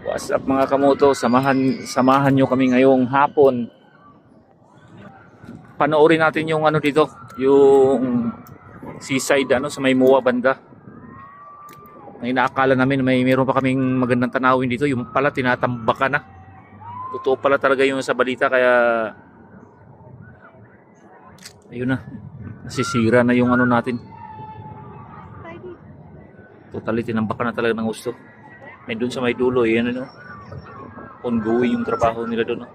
What's up mga kamoto, samahan nyo kami ngayong hapon. Panoorin natin yung ano dito, yung seaside sa may Muwa banda. May inaakala namin meron pa kaming magandang tanawin dito, yung pala tinatambakan na. Totoo pala talaga yung sa balita, kaya ayun na, nasisira na yung ano natin. Totally tinambakan na talaga ng gusto. May doon sa may dulo, yan ongoing yung trabaho nila doon.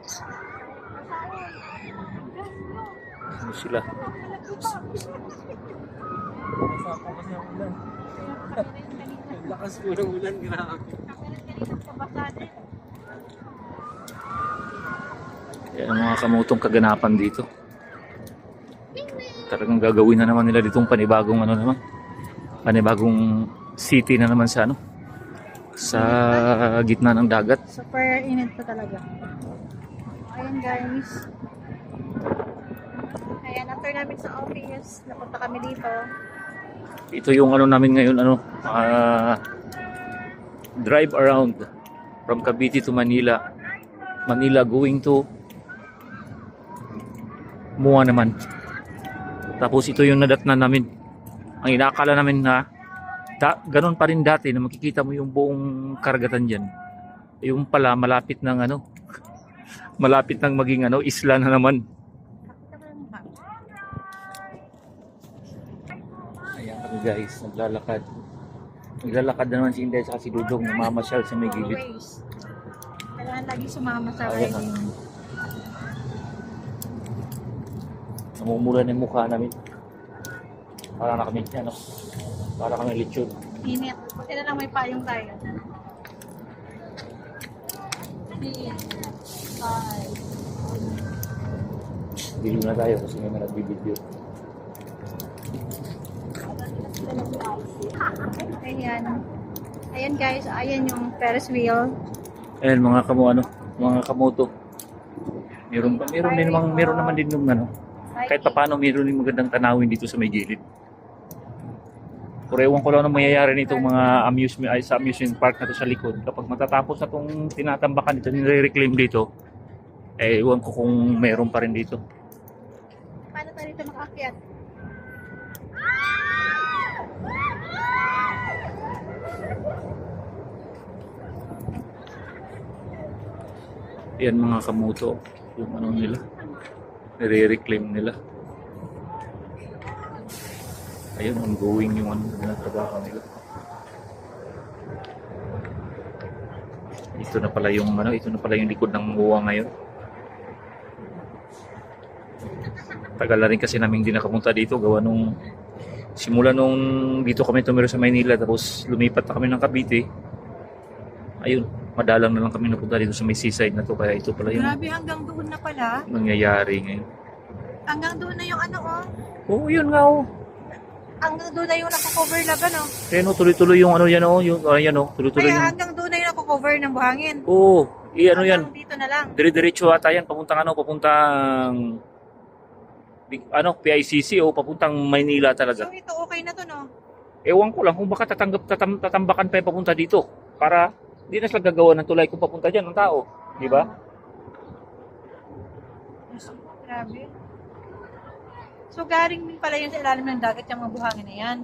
Ano sila? Lakas po ng ulan, grabe. Yan ang mga kamotong kaganapan dito. Talagang gagawin na naman nila ditong panibagong panibagong city na naman sa gitna ng dagat. Super init pa talaga. Ayan guys. Ayan, after namin sa office, napunta kami dito. Ito yung namin ngayon, drive around from Cavite to Manila. Manila going to Muwa naman. Tapos ito yung nadatnan namin. Ang inaakala namin na ganon pa rin dati na makikita mo yung buong karagatan dyan. Yung pala malapit ng malapit ng maging isla na naman. Ayan kami guys, naglalakad. Naglalakad na naman si Inday at si Dudong, namamasyal sa may gilid. Always. Kailangan lagi sumama sa Ayan, riding. Namumula na yung mukha namin. Para na kami para kami lechon. Init. Buti na lang may payong tayo. 5. Bili na tayo kasi may nagbibideo. Ayan. Ayan guys, ayan yung Ferris wheel. Ayan mga kamoto. Meron naman din yung kahit paano meron din magandang tanawin dito sa may gilid. Pero ewan ko lang anong mayayari nitong mga amusement park na to sa likod. Kapag matatapos na itong tinatambakan dito, nire-reclaim dito, ewan ko kung meron pa rin dito. Paano tayo dito makaakyat? Yan mga kamoto, yung nila, nire-reclaim nila. Ayun, ongoing yung trabaho nila. Ito na pala yung likod ng Muwa ngayon. Tagal na rin kasi namin hindi nakapunta dito, gawa simula nung dito kami tumira sa Maynila, tapos lumipat na kami ng Cavite. Ayun, madalang na lang kami napunta dito sa may seaside na to, kaya ito pala yung Grabe, hanggang doon na pala. nangyayari ngayon. Hanggang doon na yung Oo, yun nga Hanggang doon na yung nakakover laban Kaya tuloy-tuloy yung tuloy-tuloy Kaya yung... hanggang doon na yung nakakover ng buhangin. Oo, yan. Hanggang dito na lang. Dire-diretso ata yan, papuntang PICC o papuntang Maynila talaga. So ito okay na to Ewan ko lang kung baka tatambakan pa yung papunta dito para hindi na sila gagawa ng tulay kung papunta dyan ng tao, di ba? Grabe. So garing din pala yun sa ilalim ng dagat yung mga buhangin na yan.